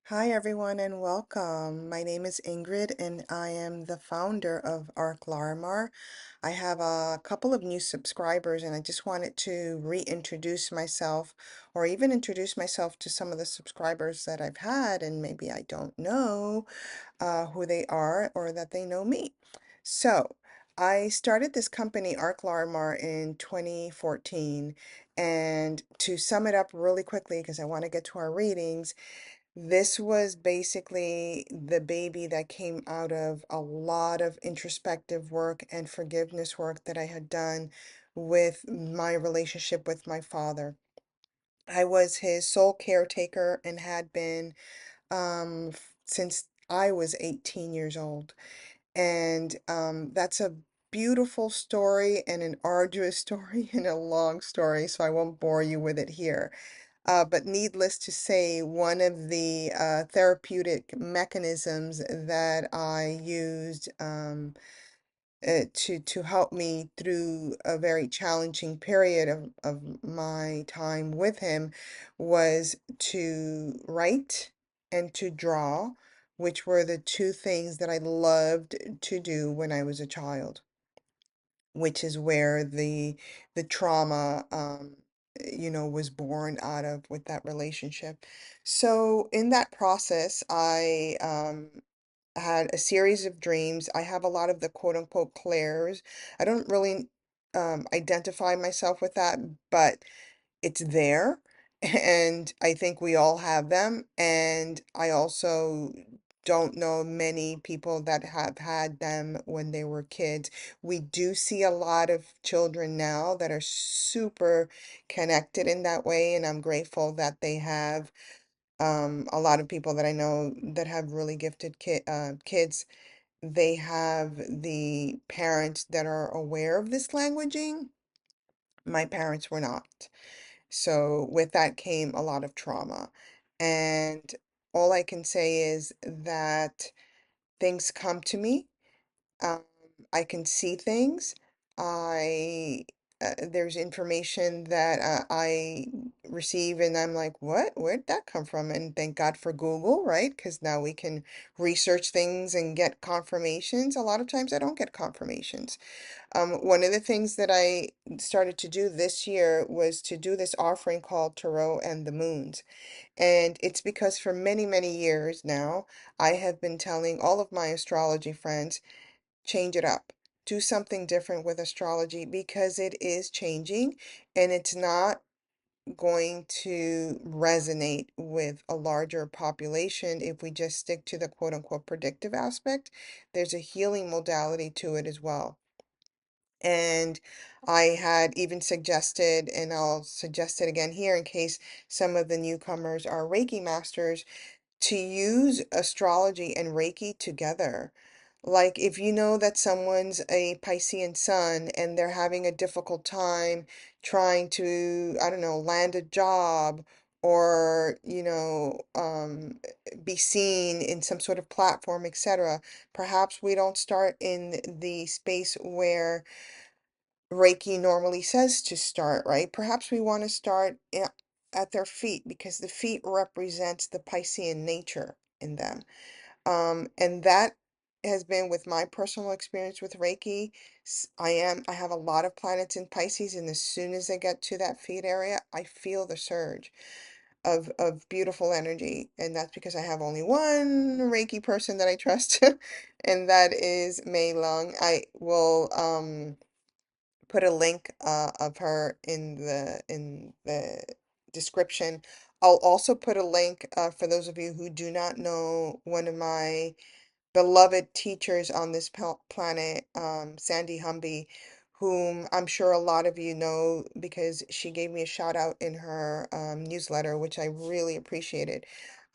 Hi, everyone, and welcome. My name is Ingrid, and I am the founder of Arch Larimar. I have a couple of new subscribers, and I just wanted to reintroduce myself or even introduce myself to some of the subscribers that I've had, and maybe I don't know who they are or that they know me. So, I started this company, Arch Larimar, in 2014. And to sum it up really quickly, because I want to get to our readings, this was basically the baby that came out of a lot of introspective work and forgiveness work that I had done with my relationship with my father. I was his sole caretaker and had been since I was 18 years old. And that's a beautiful story and an arduous story and a long story, so I won't bore you with it here. But needless to say, one of the therapeutic mechanisms that I used to help me through a very challenging period of my time with him was to write and to draw, which were the two things that I loved to do when I was a child, which is where the trauma was born out of with that relationship. So in that process, I had a series of dreams. I have a lot of the quote unquote clairs. I don't really identify myself with that, but it's there. And I think we all have them. And I also don't know many people that have had them when they were kids. We do see a lot of children now that are super connected in that way, and I'm grateful that they have a lot of people that I know that have really gifted kids. They have the parents that are aware of this languaging. My parents were not. So with that came a lot of trauma. And all I can say is that things come to me. Um, I can see things. I There's information that I receive, and I'm like, what? Where'd that come from? And thank God for Google, right? Because now we can research things and get confirmations. A lot of times I don't get confirmations. One of the things that I started to do this year was to do this offering called Tarot and the Moons. And it's because for many, many years now, I have been telling all of my astrology friends, change it up. Do something different with astrology because it is changing and it's not going to resonate with a larger population if we just stick to the quote unquote predictive aspect. There's a healing modality to it as well. And I had even suggested, and I'll suggest it again here in case some of the newcomers are Reiki masters, to use astrology and Reiki together. Like if you know that someone's a Piscean sun and they're having a difficult time trying to, I don't know, land a job or, be seen in some sort of platform, etc. Perhaps we don't start in the space where Reiki normally says to start, right? Perhaps we want to start at their feet because the feet represents the Piscean nature in them. And that has been with my personal experience with Reiki. I have a lot of planets in Pisces, and as soon as I get to that feet area, I feel the surge of beautiful energy. And that's because I have only one Reiki person that I trust, and that is Mei Lung. I will put a link of her in the description. I'll also put a link for those of you who do not know one of my beloved teachers on this planet, Sandy Humby, whom I'm sure a lot of you know because she gave me a shout out in her newsletter, which I really appreciated.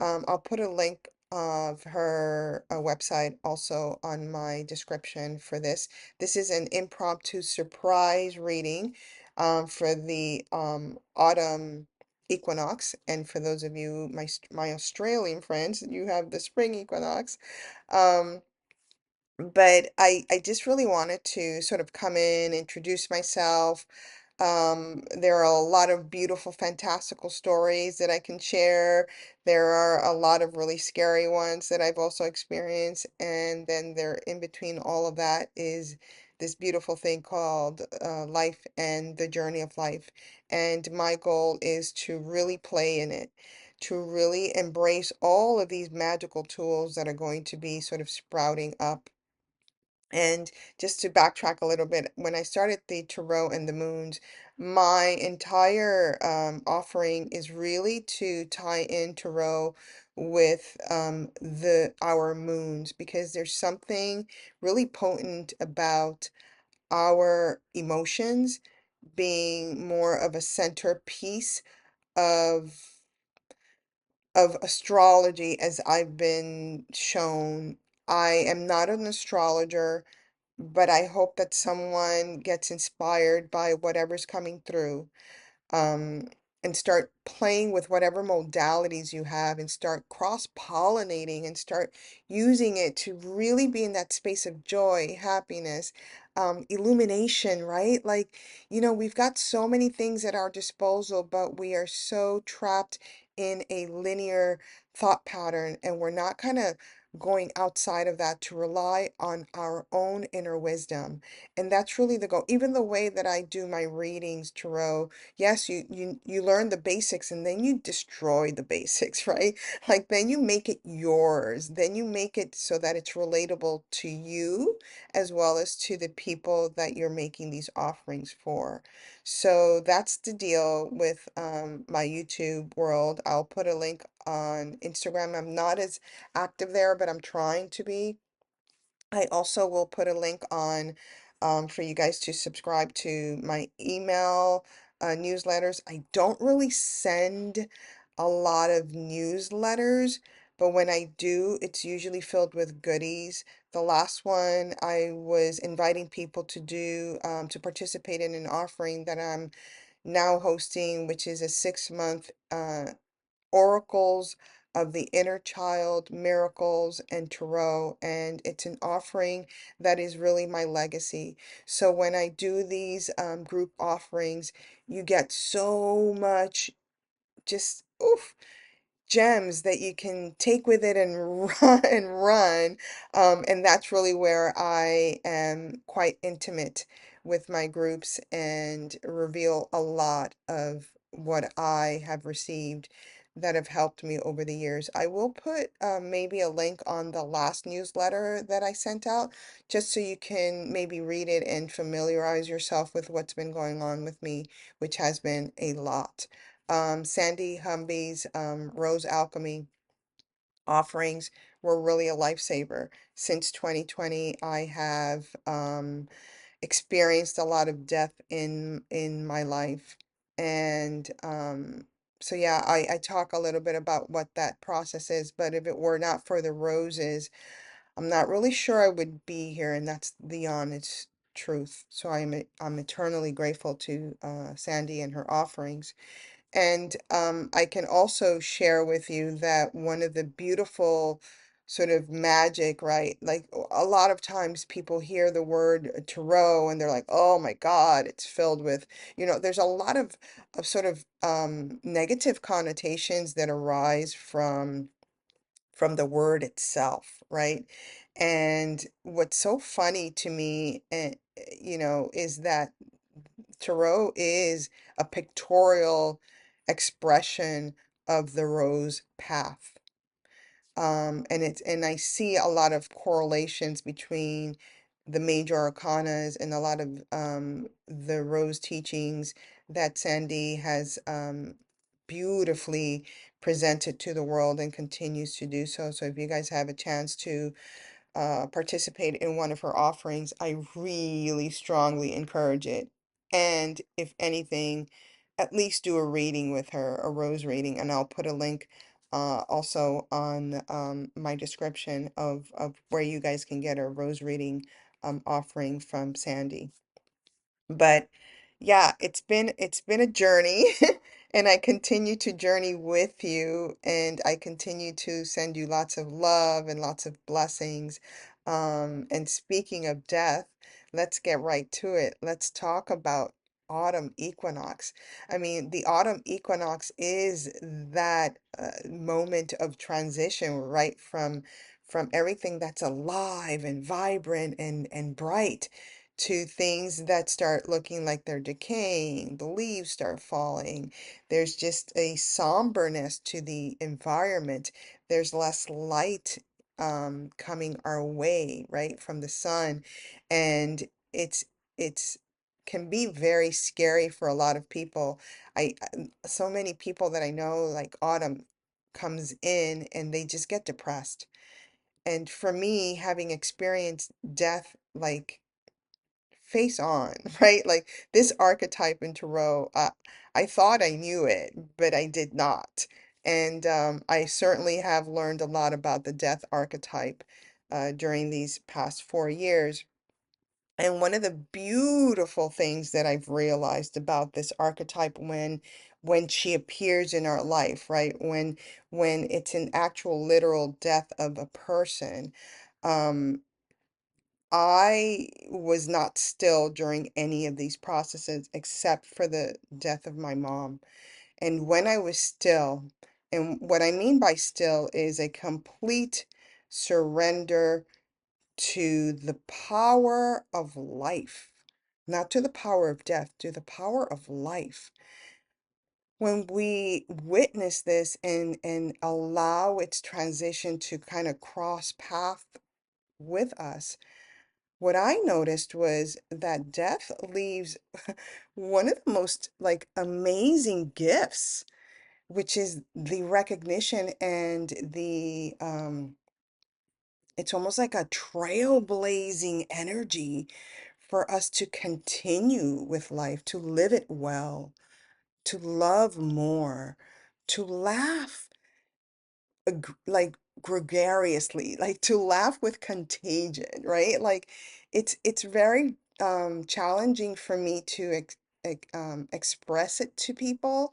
I'll put a link of her website also on my description for this. This is an impromptu surprise reading for the autumn equinox. And for those of you, my Australian friends, you have the spring equinox. Um, but I just really wanted to sort of come in, introduce myself, There are a lot of beautiful, fantastical stories that I can share. There are a lot of really scary ones that I've also experienced. And then there, in between all of that, is this beautiful thing called life and the journey of life. And my goal is to really play in it, to really embrace all of these magical tools that are going to be sort of sprouting up. And just to backtrack a little bit, when I started the Tarot and the Moons, my entire offering is really to tie in Tarot with the our moons, because there's something really potent about our emotions being more of a centerpiece of astrology as I've been shown. I am not an astrologer, but I hope that someone gets inspired by whatever's coming through, um, and start playing with whatever modalities you have and start cross-pollinating and start using it to really be in that space of joy, happiness, illumination, right? Like, we've got so many things at our disposal, but we are so trapped in a linear thought pattern, and we're not kind of going outside of that to rely on our own inner wisdom. And that's really the goal. Even the way that I do my readings, tarot, yes, you learn the basics and then you destroy the basics, right? Like then you make it yours. Then you make it so that it's relatable to you as well as to the people that you're making these offerings for. So that's the deal with my YouTube world. I'll put a link on Instagram. I'm not as active there, but I'm trying to be. I also will put a link on for you guys to subscribe to my email newsletters. I don't really send a lot of newsletters, but when I do, it's usually filled with goodies. The last one, I was inviting people to do to participate in an offering that I'm now hosting, which is a 6 month Oracles of the Inner Child, Miracles, and Tarot. And it's an offering that is really my legacy. So when I do these group offerings, you get so much just oof gems that you can take with it and run. And that's really where I am quite intimate with my groups and reveal a lot of what I have received that have helped me over the years. I will put maybe a link on the last newsletter that I sent out, just so you can maybe read it and familiarize yourself with what's been going on with me, which has been a lot. Sandy Humby's Rose Alchemy offerings were really a lifesaver. Since 2020, I have experienced a lot of death in my life. And so yeah, I talk a little bit about what that process is, but if it were not for the roses, I'm not really sure I would be here, and that's the honest truth. So I'm eternally grateful to Sandy and her offerings. And I can also share with you that one of the beautiful sort of magic, right? Like a lot of times people hear the word tarot and they're like, oh my God, it's filled with, there's a lot of sort of negative connotations that arise from the word itself, right? And what's so funny to me, is that tarot is a pictorial expression of the rose path. And I see a lot of correlations between the major arcanas and a lot of the rose teachings that Sandy has beautifully presented to the world and continues to do so. So if you guys have a chance to participate in one of her offerings, I really strongly encourage it. And if anything, at least do a reading with her, a rose reading, and I'll put a link also on my description of where you guys can get a rose reading offering from Sandy. But yeah, it's been a journey and I continue to journey with you, and I continue to send you lots of love and lots of blessings. And speaking of death, let's get right to it. Let's talk about autumn equinox. I mean, the autumn equinox is that moment of transition, right? From everything that's alive and vibrant and bright to things that start looking like they're decaying. The leaves start falling. There's just a somberness to the environment. There's less light coming our way, right, from the sun. And it's can be very scary for a lot of people. So many people that I know, like autumn comes in and they just get depressed. And for me, having experienced death like face on, right? Like this archetype in Tarot, I thought I knew it, but I did not. And I certainly have learned a lot about the death archetype during these past 4 years. And one of the beautiful things that I've realized about this archetype when she appears in our life, right? When it's an actual literal death of a person, um, I was not still during any of these processes except for the death of my mom. And when I was still, and what I mean by still is a complete surrender to the power of life, not to the power of death, to the power of life. When we witness this and allow its transition to kind of cross path with us, what I noticed was that death leaves one of the most like amazing gifts, which is the recognition and the it's almost like a trailblazing energy for us to continue with life, to live it well, to love more, to laugh like gregariously, like to laugh with contagion, right? Like it's very challenging for me to express it to people,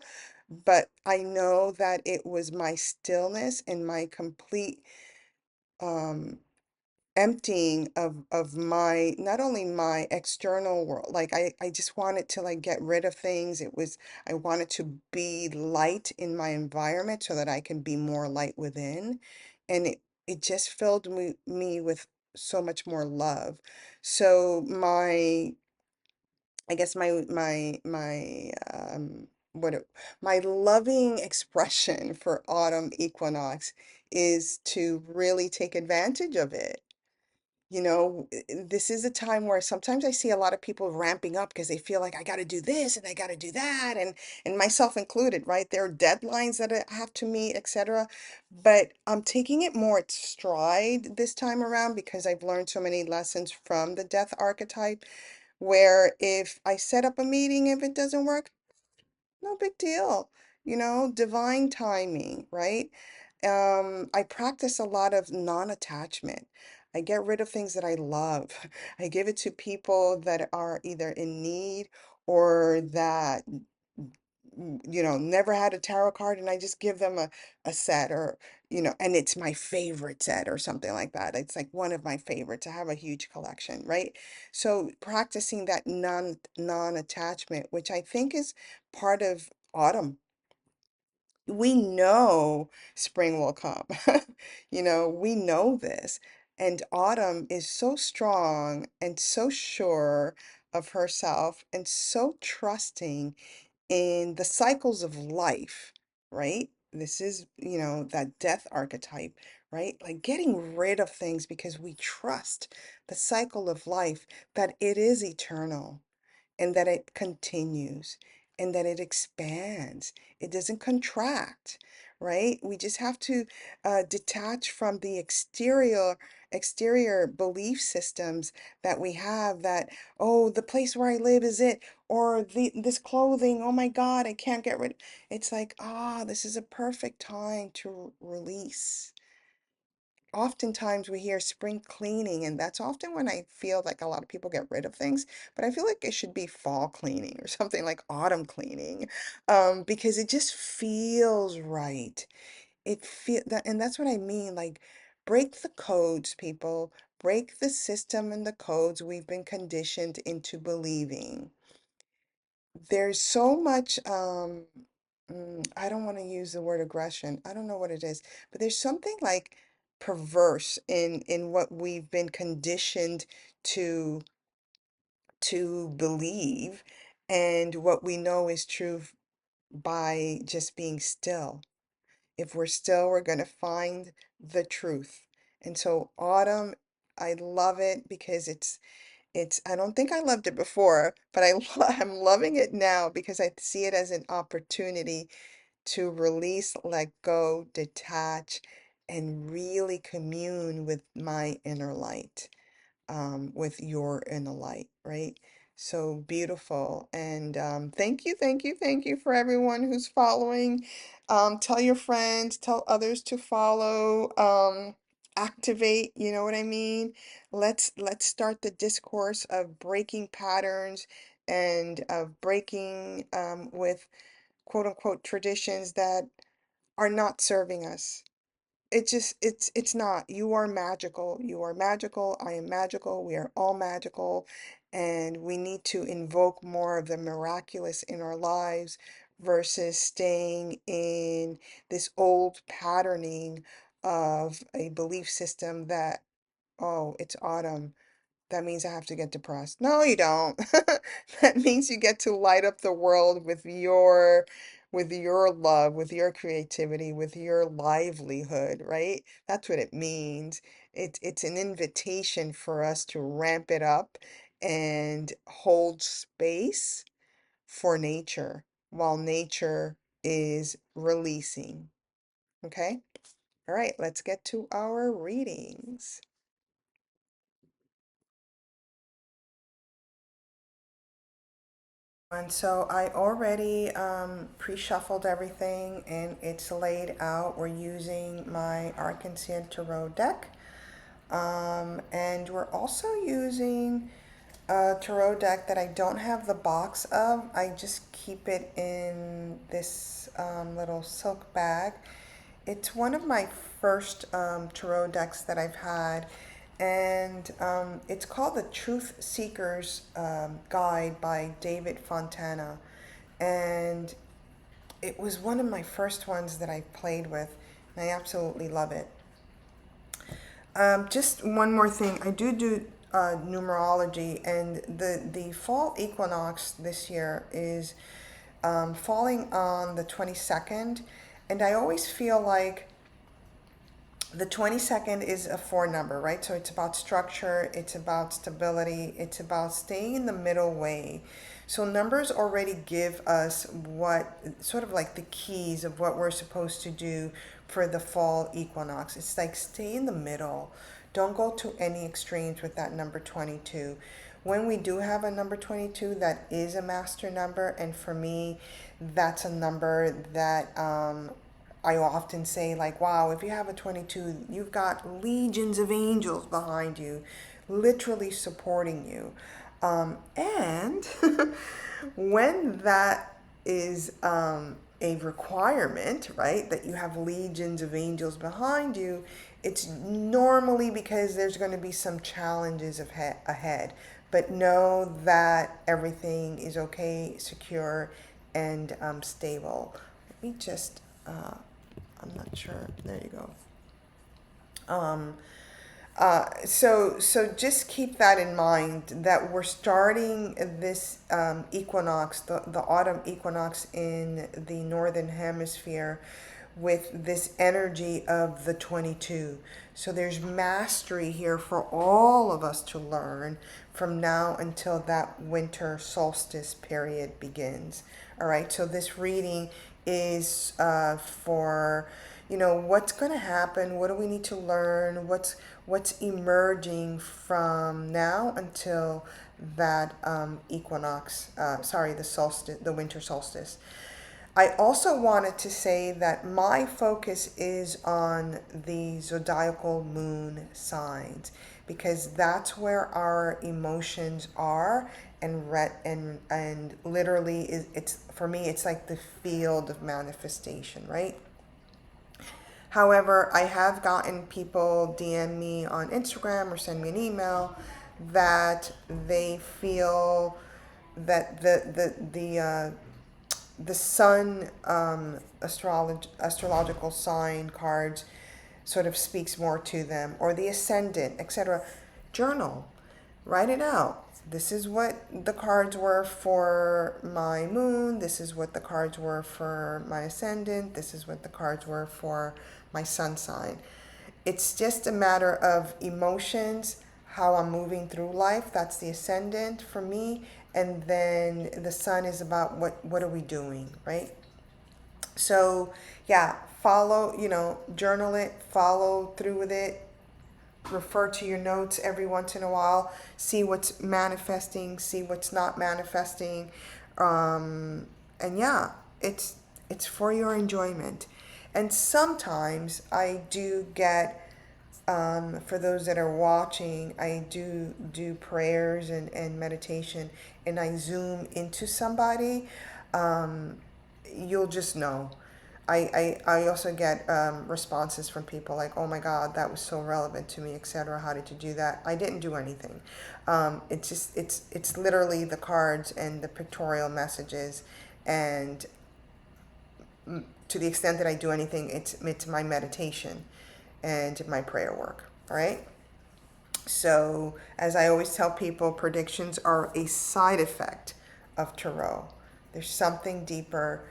but I know that it was my stillness and my complete um emptying of my not only my external world, like I just wanted to like get rid of things. It was I wanted to be light in my environment so that I can be more light within, and it just filled me with so much more love. So my I guess what my loving expression for autumn equinox is to really take advantage of it. This is a time where sometimes I see a lot of people ramping up because they feel like I got to do this and I got to do that, and myself included, right? There are deadlines that I have to meet, etc. But I'm taking it more at stride this time around because I've learned so many lessons from the death archetype, where if I set up a meeting, if it doesn't work, no big deal. Divine timing, right? I practice a lot of non-attachment. I get rid of things that I love. I give it to people that are either in need or that never had a tarot card, and I just give them a set, or and it's my favorite set or something like that. It's like one of my favorites. I have a huge collection, right? So practicing that non-attachment, which I think is part of autumn. We know spring will come. We know this. And Autumn is so strong and so sure of herself and so trusting in the cycles of life, right? This is, that death archetype, right? Like getting rid of things because we trust the cycle of life, that it is eternal and that it continues and that it expands. It doesn't contract, right? We just have to detach from the exterior belief systems that we have, that, oh, the place where I live is it, or this clothing, oh my God, I can't get rid. It's like, this is a perfect time to release. Oftentimes we hear spring cleaning, and that's often when I feel like a lot of people get rid of things, but I feel like it should be fall cleaning or something like autumn cleaning, because it just feels right. And that's what I mean, like break the codes, people, break the system and the codes we've been conditioned into believing. there's so much I don't want to use the word aggression. I don't know what it is, but there's something like perverse in what we've been conditioned to believe, and what we know is true by just being still. If we're still, we're going to find the truth. And so autumn, I love it because I don't think I loved it before, but I'm loving it now because I see it as an opportunity to release, let go, detach, and really commune with my inner light, with your inner light, right? So beautiful. And thank you, thank you, thank you for everyone who's following. Tell your friends, tell others to follow. Activate, you know what I mean? Let's start the discourse of breaking patterns and of breaking with quote unquote traditions that are not serving us. It's not. You are magical. You are magical. I am magical. We are all magical. And we need to invoke more of the miraculous in our lives versus staying in this old patterning of a belief system that, oh, it's autumn. That means I have to get depressed. No, you don't. That means you get to light up the world with your love, with your creativity, with your livelihood, right? That's what it means. It's an invitation for us to ramp it up and hold space for nature while nature is releasing. Okay? All right, let's get to our readings. And so I already pre-shuffled everything and it's laid out. We're using my Arkansas Tarot deck. And we're also using a tarot deck that I don't have the box of. I just keep it in this little silk bag. It's one of my first tarot decks that I've had, and it's called The Truth Seeker's Guide by David Fontana. And it was one of my first ones that I played with, and I absolutely love it. Just one more thing. I do numerology, and the fall equinox this year is falling on the 22nd, and I always feel like the 22nd is a four number, right? So it's about structure, it's about stability, it's about staying in the middle way. So numbers already give us what sort of like the keys of what we're supposed to do for the fall equinox. It's like stay in the middle. Don't go to any extremes with that number 22. When we do have a number 22, that is a master number, and for me, that's a number that I often say, like, wow, if you have a 22, you've got legions of angels behind you, literally supporting you. And when that is a requirement, right, that you have legions of angels behind you, it's normally because there's going to be some challenges ahead. But know that everything is okay, secure, and stable. Let me just I'm not sure. There you go. Um, so just keep that in mind that we're starting this equinox, the autumn equinox in the northern hemisphere with this energy of the 22. So there's mastery here for all of us to learn from now until that winter solstice period begins. All right, so this reading is for, what's going to happen, what do we need to learn, what's emerging from now until that equinox, sorry, the solstice, the winter solstice. I also wanted to say that my focus is on the zodiacal moon signs because that's where our emotions are, and literally it's for me it's like the field of manifestation, right? However, I have gotten people DM me on Instagram or send me an email that they feel that the sun astrological sign cards sort of speaks more to them, or the ascendant, etc. Journal, write it out. This is what the cards were for my moon. This is what the cards were for my ascendant. This is what the cards were for my sun sign. It's just a matter of emotions, how I'm moving through life. That's the ascendant for me. And then the sun is about what are we doing, right? So yeah, follow, journal it, follow through with it, refer to your notes every once in a while, see what's manifesting, see what's not manifesting. And yeah, it's for your enjoyment. And sometimes I do get, for those that are watching, I do prayers and meditation, and I zoom into somebody. You'll just know. I also get responses from people like, oh my God, that was so relevant to me, etc. How did you do that? I didn't do anything. It's literally the cards and the pictorial messages, and to the extent that I do anything, it's my meditation and my prayer work. All right. So as I always tell people, predictions are a side effect of tarot. There's something deeper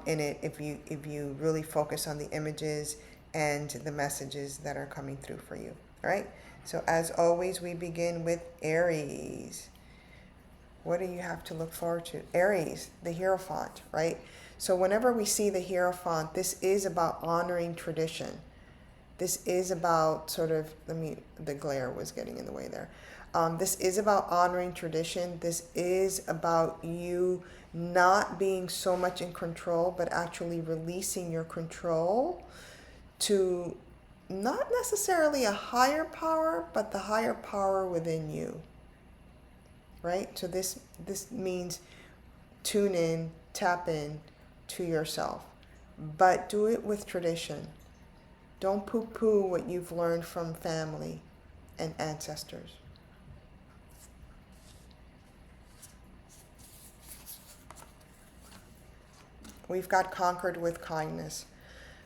in it if you really focus on the images and the messages that are coming through for you. All right. So as always, we begin with Aries. What do you have to look forward to? Aries, the Hierophant, right? So whenever we see the Hierophant, this is about honoring tradition. This is about sort of, the glare was getting in the way there. This is about honoring tradition. This is about you not being so much in control, but actually releasing your control to not necessarily a higher power, but the higher power within you. Right? So this means tune in, tap in to yourself, but do it with tradition. Don't poo-poo what you've learned from family and ancestors. We've got conquered with kindness.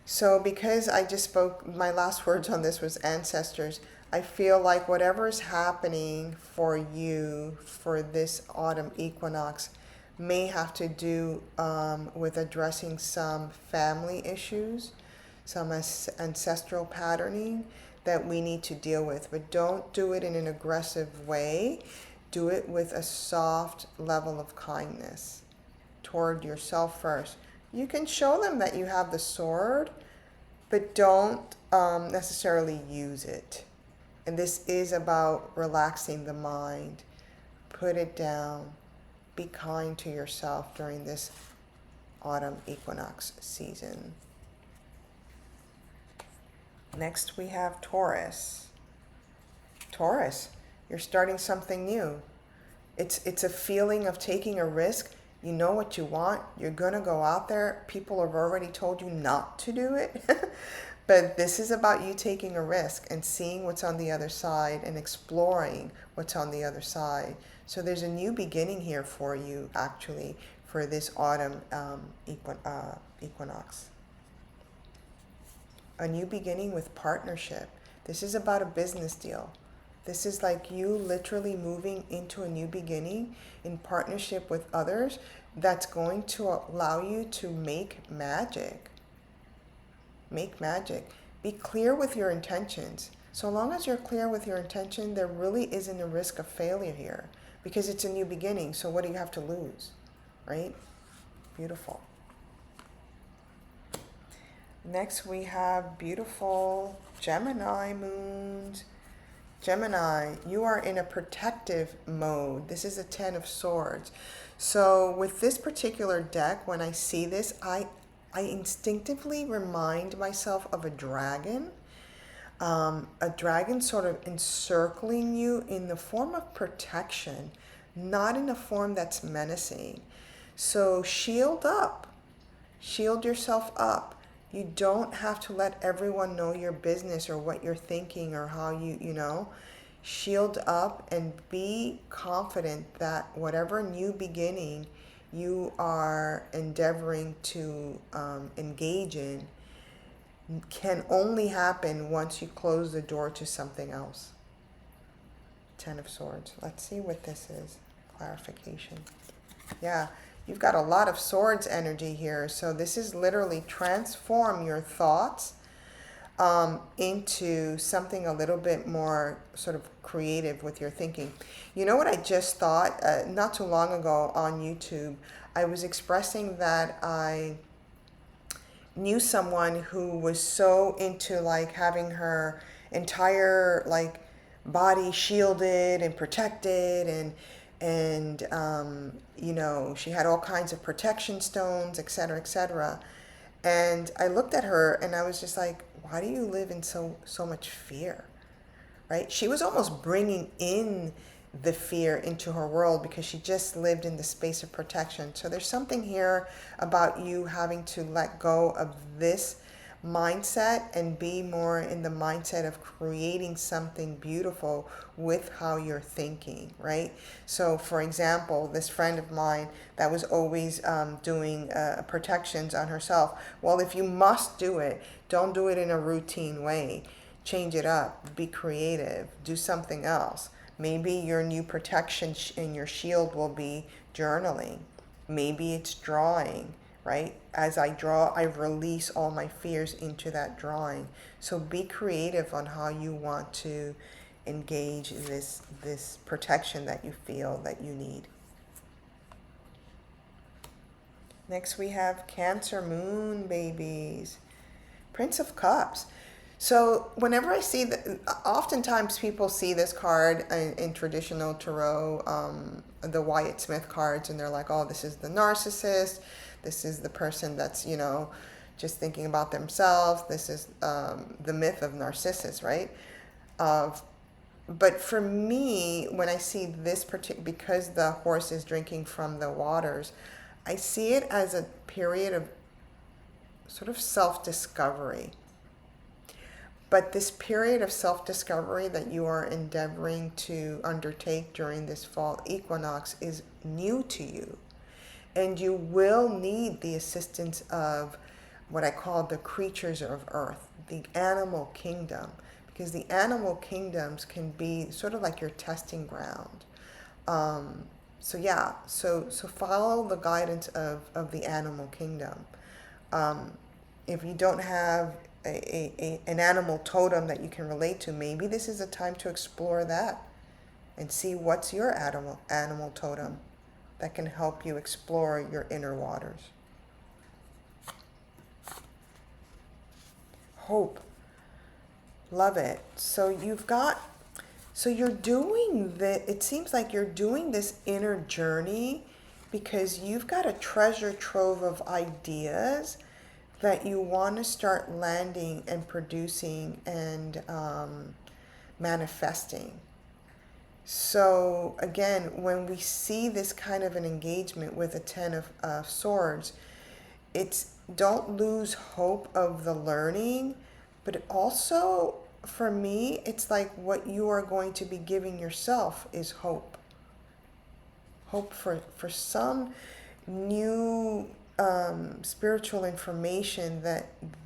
So because I just spoke, my last words on this was ancestors, I feel like whatever is happening for you for this autumn equinox may have to do with addressing some family issues, some ancestral patterning that we need to deal with. But don't do it in an aggressive way. Do it with a soft level of kindness toward yourself first. You can show them that you have the sword, but don't necessarily use it. And this is about relaxing the mind. Put it down. Be kind to yourself during this autumn equinox season. Next we have Taurus. Taurus, you're starting something new. It's a feeling of taking a risk. You know what you want. You're going to go out there. People have already told you not to do it. But this is about you taking a risk and seeing what's on the other side and exploring what's on the other side. So there's a new beginning here for you, actually, for this autumn equinox. A new beginning with partnership. This is about a business deal. This is like you literally moving into a new beginning in partnership with others that's going to allow you to make magic. Make magic. Be clear with your intentions. So long as you're clear with your intention, there really isn't a risk of failure here because it's a new beginning. So what do you have to lose, right? Beautiful. Next we have beautiful Gemini moons. Gemini, you are in a protective mode. This is a 10 of Swords. So with this particular deck, when I see this, I instinctively remind myself of a dragon. A dragon sort of encircling you in the form of protection, not in a form that's menacing. So shield up. Shield yourself up. You don't have to let everyone know your business or what you're thinking or how you know. shield up and be confident that whatever new beginning you are endeavoring to engage in can only happen once you close the door to something else. Ten of Swords. Let's see what this is. Clarification. Yeah, you've got a lot of swords energy here. So this is literally transform your thoughts into something a little bit more sort of creative with your thinking. You know what I just thought? Not too long ago on YouTube, I was expressing that I knew someone who was so into like having her entire like body shielded and protected, and you know, she had all kinds of protection stones, etc., etc. And I looked at her and I was just like, why do you live in so much fear? Right? She was almost bringing in the fear into her world because she just lived in the space of protection. So there's something here about you having to let go of this mindset and be more in the mindset of creating something beautiful with how you're thinking, right? So for example, this friend of mine that was always doing protections on herself. Well, if you must do it, don't do it in a routine way. Change it up, be creative, do something else. Maybe your new protection in your shield will be journaling. Maybe it's drawing, right? As I draw, I release all my fears into that drawing. So be creative on how you want to engage this protection that you feel that you need. Next we have Cancer Moon babies. Prince of Cups. So whenever I see that, oftentimes people see this card in traditional tarot, the Wyatt Smith cards, and they're like, oh, this is the narcissist. This is the person that's, you know, just thinking about themselves. This is the myth of Narcissus, right? But for me, when I see this because the horse is drinking from the waters, I see it as a period of sort of self-discovery. But this period of self-discovery that you are endeavoring to undertake during this fall equinox is new to you. And you will need the assistance of what I call the creatures of earth, the animal kingdom, because the animal kingdoms can be sort of like your testing ground. So yeah, so follow the guidance of the animal kingdom. If you don't have an animal totem that you can relate to, maybe this is a time to explore that and see what's your animal totem that can help you explore your inner waters. Hope. Love it. So you're doing it seems like you're doing this inner journey because you've got a treasure trove of ideas that you want to start landing and producing and manifesting. So again, when we see this kind of an engagement with a Ten of Swords, it's don't lose hope of the learning, but also for me, it's like what you are going to be giving yourself is hope. Hope for some new spiritual information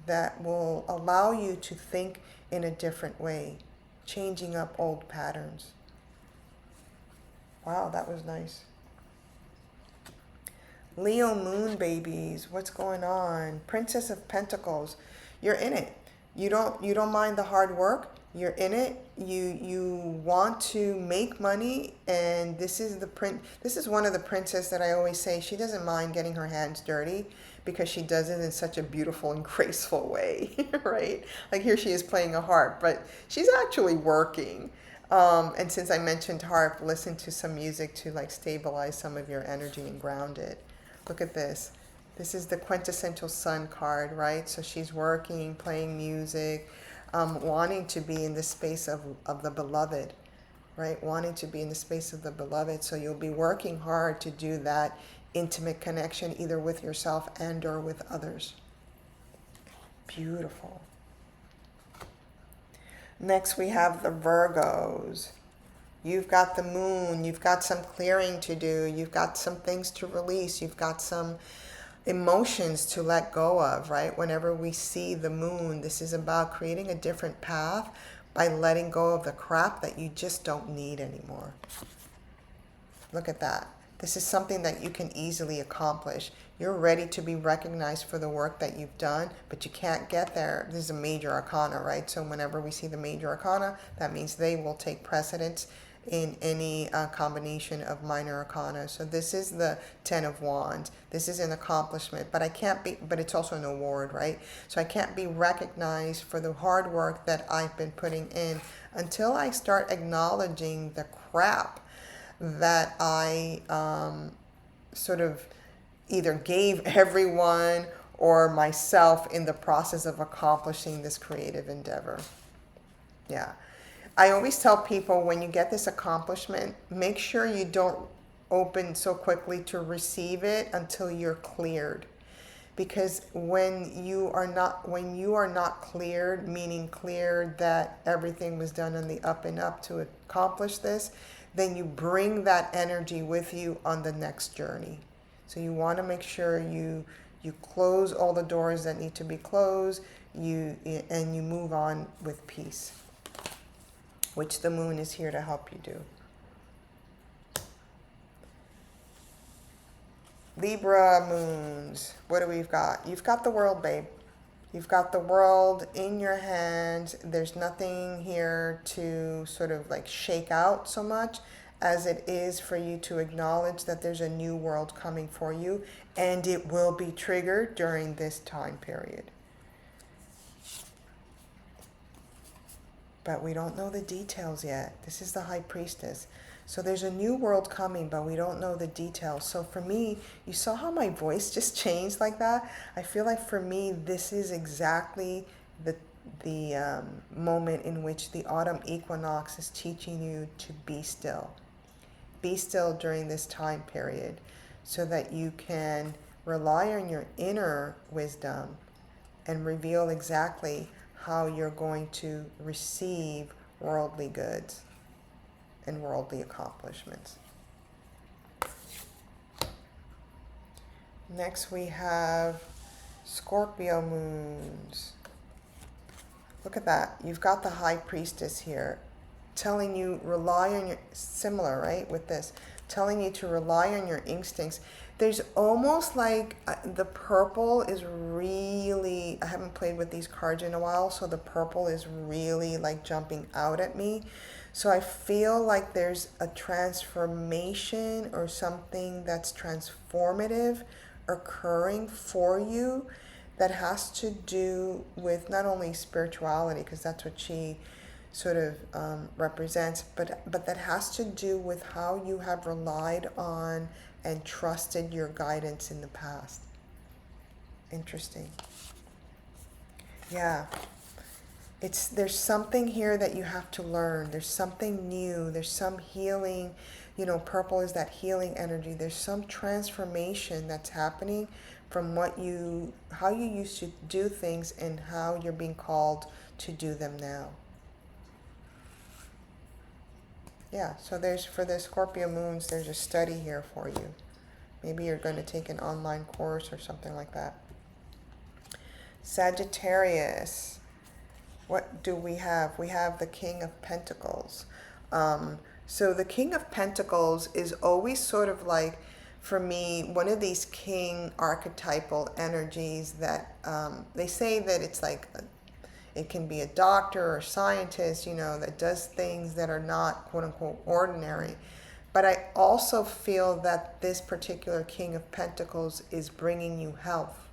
that will allow you to think in a different way, changing up old patterns. Wow, that was nice. Leo moon babies, what's going on? Princess of Pentacles, you're in it. You don't mind the hard work. You're in it. You want to make money, and this is one of the princess that I always say she doesn't mind getting her hands dirty because she does it in such a beautiful and graceful way, right? Like here she is playing a harp, but she's actually working. And since I mentioned harp, listen to some music to like stabilize some of your energy and ground it. Look at this. This is the quintessential sun card, right? So she's working, playing music, wanting to be in the space of the beloved, right? Wanting to be in the space of the beloved. So you'll be working hard to do that intimate connection either with yourself and or with others. Beautiful. Next we have the Virgos. You've got the moon, you've got some clearing to do, you've got some things to release, you've got some emotions to let go of, right? Whenever we see the moon, this is about creating a different path by letting go of the crap that you just don't need anymore. Look at that. This is something that you can easily accomplish. You're ready to be recognized for the work that you've done, but you can't get there. This is a major arcana, right? So whenever we see the major arcana, that means they will take precedence in any combination of minor arcana. So this is the Ten of Wands. This is an accomplishment, but I can't be, but it's also an award, right? So I can't be recognized for the hard work that I've been putting in until I start acknowledging the crap that I sort of either gave everyone or myself in the process of accomplishing this creative endeavor. Yeah. I always tell people when you get this accomplishment, make sure you don't open so quickly to receive it until you're cleared. Because when you are not cleared, meaning cleared that everything was done on the up and up to accomplish this, then you bring that energy with you on the next journey. So you want to make sure you close all the doors that need to be closed, and you move on with peace, which the moon is here to help you do. Libra moons. What do we've got? You've got the world, babe. You've got the world in your hands. There's nothing here to sort of like shake out so much as it is for you to acknowledge that there's a new world coming for you, and it will be triggered during this time period. But we don't know the details yet. This is the High Priestess. So there's a new world coming, but we don't know the details. So for me, you saw how my voice just changed like that? I feel like for me, this is exactly the moment in which the autumn equinox is teaching you to be still. Be still during this time period so that you can rely on your inner wisdom and reveal exactly how you're going to receive worldly goods and worldly accomplishments. Next we have Scorpio moons. Look at that. You've got the High Priestess here telling you rely on your, similar, right, with this, telling you to rely on your instincts. There's almost like the purple is really, I haven't played with these cards in a while, so the purple is really like jumping out at me. So I feel like there's a transformation or something that's transformative occurring for you that has to do with not only spirituality, because that's what she sort of represents, but that has to do with how you have relied on and trusted your guidance in the past. Interesting. Yeah. There's something here that you have to learn. There's something new. There's some healing. You know, purple is that healing energy. There's some transformation that's happening from how you used to do things and how you're being called to do them now. Yeah, so for the Scorpio moons, there's a study here for you. Maybe you're going to take an online course or something like that. Sagittarius. What do we have? We have the King of Pentacles. So the King of Pentacles is always sort of like, for me, one of these king archetypal energies that they say that it's like it can be a doctor or scientist, you know, that does things that are not quote unquote ordinary. But I also feel that this particular King of Pentacles is bringing you health.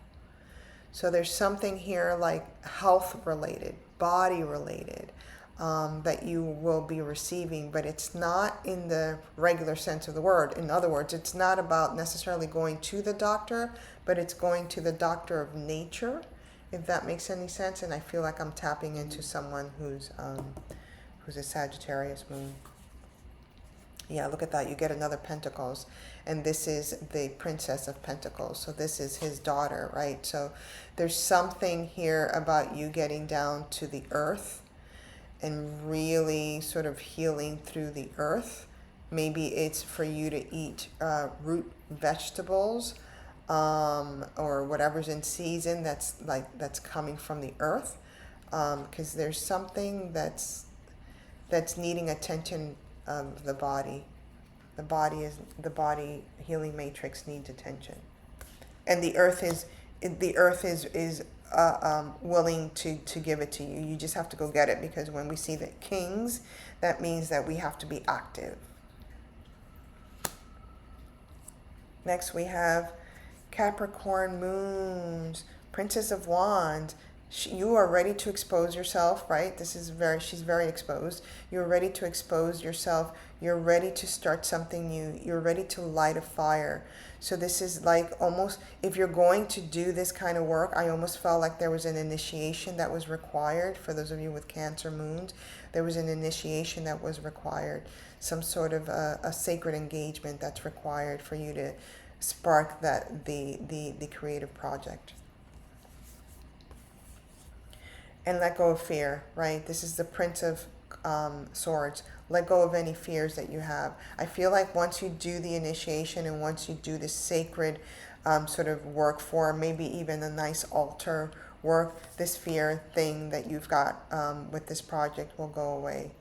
So there's something here like health related, body related, that you will be receiving, but it's not in the regular sense of the word. In other words, it's not about necessarily going to the doctor, but it's going to the doctor of nature, if that makes any sense. And I feel like I'm tapping into someone who's a Sagittarius moon. Yeah, look at that. You get another Pentacles. And this is the Princess of Pentacles. So this is his daughter, right? So there's something here about you getting down to the earth and really sort of healing through the earth. Maybe it's for you to eat root vegetables, or whatever's in season that's coming from the earth, because there's something that's needing attention of the body. The body healing matrix needs attention, and the earth is willing to give it to you. You just have to go get it, because when we see the kings, that means that we have to be active. Next we have Capricorn moons, Princess of Wands. You are ready to expose yourself, right? She's very exposed. You're ready to expose yourself. You're ready to start something new. You're ready to light a fire. So this is like almost, if you're going to do this kind of work, I almost felt like there was an initiation that was required. For those of you with Cancer moons, there was an initiation that was required. Some sort of a sacred engagement that's required for you to spark the creative project. And let go of fear, right? This is the Prince of Swords. Let go of any fears that you have. I feel like once you do the initiation and once you do the sacred sort of work for maybe even a nice altar work, this fear thing that you've got with this project will go away.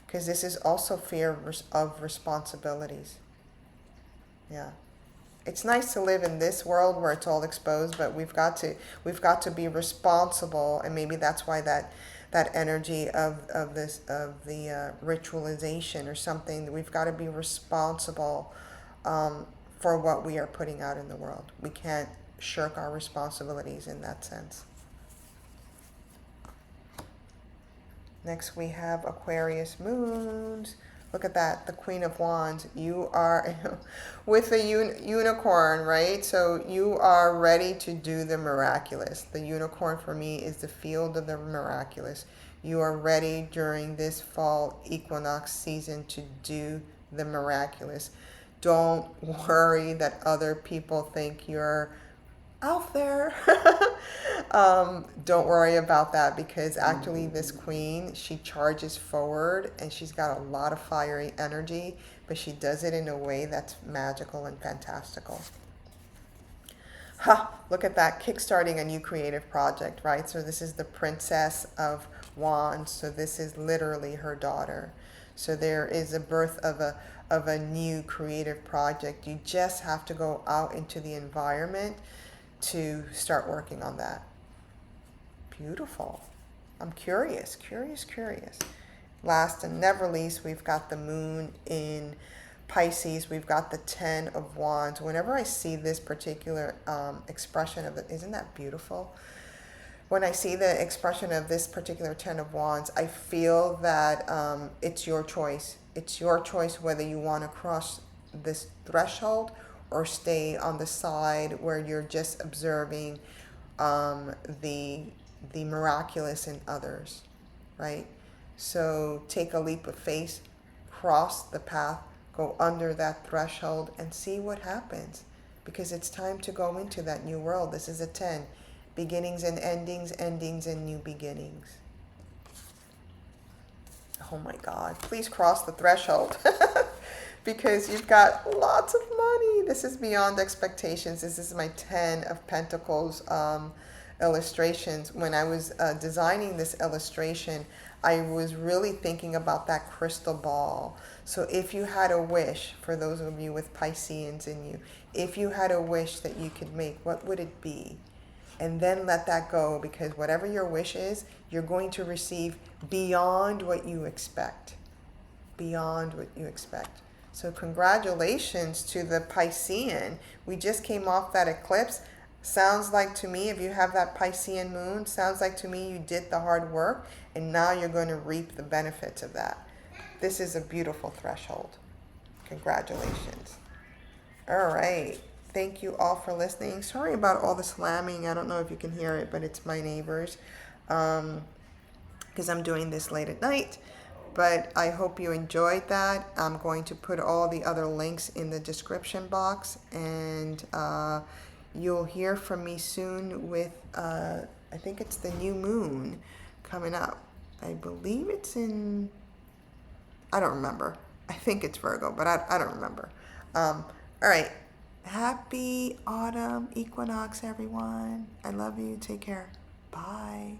Because this is also fear of responsibilities. Yeah. It's nice to live in this world where it's all exposed, but we've got to be responsible, and maybe that's why that energy of the ritualization or something. We've got to be responsible for what we are putting out in the world. We can't shirk our responsibilities in that sense. Next we have Aquarius moons. Look at that, the Queen of Wands. You are with the unicorn, right? So you are ready to do the miraculous. The unicorn for me is the field of the miraculous. You are ready during this fall equinox season to do the miraculous. Don't worry that other people think you're out there. Don't worry about that, because actually this queen, she charges forward and she's got a lot of fiery energy, but she does it in a way that's magical and fantastical. Ha! Look at that, kickstarting a new creative project, right? So this is the Princess of Wands. So this is literally her daughter. So there is a birth of a new creative project. You just have to go out into the environment to start working on that. Beautiful. I'm curious. Last and never least, we've got the moon in Pisces. We've got the 10 of Wands. Whenever I see this particular expression of it, isn't that beautiful? When I see the expression of this particular 10 of Wands, I feel that it's your choice. It's your choice whether you want to cross this threshold or stay on the side where you're just observing the miraculous in others, right? So take a leap of faith, cross the path, go under that threshold and see what happens, because it's time to go into that new world. This is a 10. Beginnings and endings, endings and new beginnings. Oh my God, please cross the threshold. Because you've got lots of money. This is beyond expectations. This is my 10 of Pentacles illustrations. When I was designing this illustration, I was really thinking about that crystal ball. So if you had a wish, for those of you with Pisceans in you, if you had a wish that you could make, what would it be? And then let that go, because whatever your wish is, you're going to receive beyond what you expect. Beyond what you expect. So congratulations to the Piscean. We just came off that eclipse. Sounds like to me, if you have that Piscean moon, sounds like to me you did the hard work and now you're going to reap the benefits of that. This is a beautiful threshold. Congratulations. All right. Thank you all for listening. Sorry about all the slamming. I don't know if you can hear it, but it's my neighbors. Because I'm doing this late at night. But I hope you enjoyed that. I'm going to put all the other links in the description box. And you'll hear from me soon with, I think it's the new moon coming up. I believe it's in, I don't remember. I think it's Virgo, but I don't remember. All right. Happy autumn equinox, everyone. I love you. Take care. Bye.